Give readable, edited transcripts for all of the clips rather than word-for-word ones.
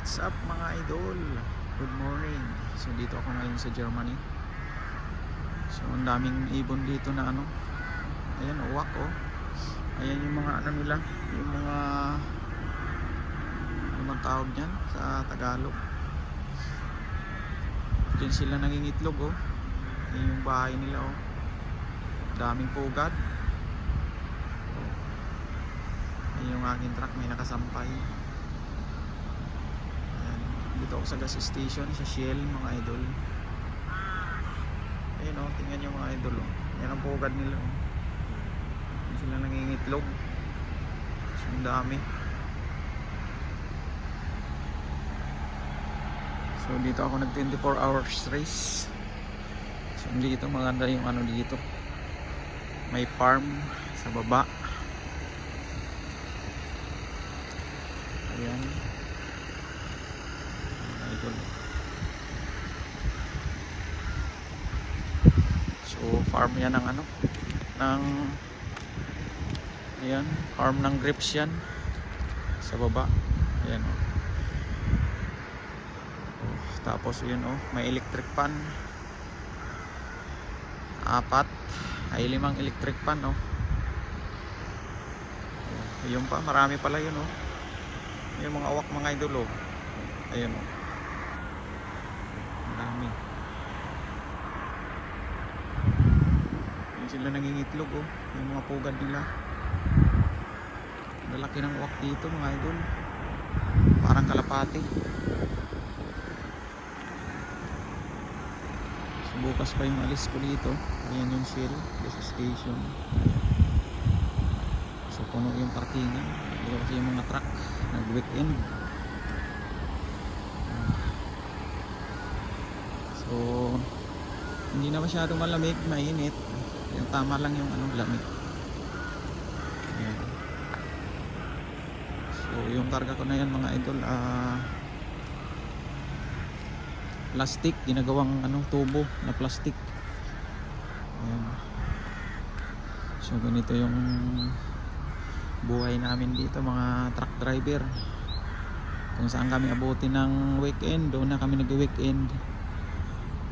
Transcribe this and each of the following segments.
What's up mga idol? Good morning. So dito ako ngayon sa Germany. So ang daming ibon dito na ano. Ayan, uwak oh. Ayan yung mga ano nila, yung mga ano man tawag niyan sa Tagalog. Diyan sila nangingitlog oh. Ayan yung bahay nila oh. Daming pugad. Ayan yung aking truck, may nakasampay. Dito ako sa gas station sa Shell mga idol. Ayun o, tingnan nyo mga idol o. Yan ang pugad nila o. Yan sila nangingitlog. So ang dami. So dito ako nag 24 hours race. So dito maganda yung ano dito. May farm sa baba. Ayan. So farm yan ng ano ng ayan, farm ng grapes yan sa baba. Ayan oh. Oh, tapos yun oh, may electric pan 4 ay 5 electric pan oh. Yun pa, marami pala yun oh. Yung mga awak mga idol oh. Ayan oh. Dami. Yan sila nangingitlog oh. Yung mga pugad nila. Lalaki ng uwak dito mga idol. Parang kalapati. So, bukas pa yung alis ko dito. Ayan yung Shell gas station. So puno yung parkingan. Dito kasi yung mga truck nag weekend. So hindi na masyadong malamig, mainit. Yung tama lang yung ano, lamig. Ayan. So yung karga ko na yan mga idol, plastic, ginagawang ano, tubo na plastic. Ayan. So ganito yung buhay namin dito mga truck driver. Kung saan kami abutin ng weekend, doon na kami nag-weekend.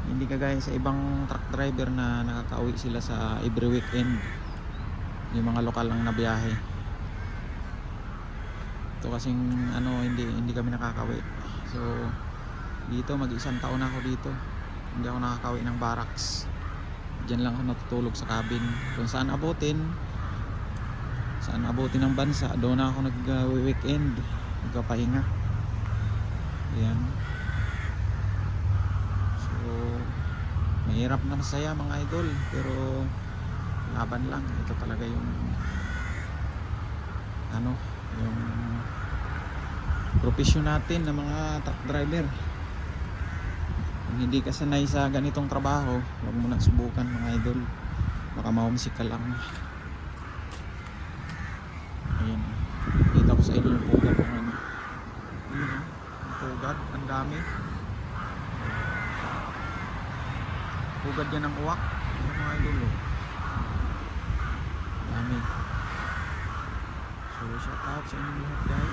Hindi kagaya sa ibang truck driver na nakakauwi sila sa every weekend. Yung mga lokal lang na biyahe. Ito kasing ano, hindi kami nakakauwi. So dito mag-1 taon na ako dito. Hindi ako nakakauwi ng barracks. Diyan lang ako natutulog sa cabin. Kung saan abutin ng bansa, doon na ako nag-weekend, nagpapahinga. Ayan. Mahirap na masaya mga idol, pero laban lang. Ito talaga yung ano, yung profesyon natin ng mga truck driver. Kung hindi ka sanay sa ganitong trabaho, huwag mo nang subukan mga idol. Baka ma-homesick ka lang. Ayan, kita ko sa inyo yung pugad ng ano. Ayan, yung pugad, ang dami. Pugad yan ng uwak. Yung mga idol oh. Dami. So shout out sa inyo lahat guys.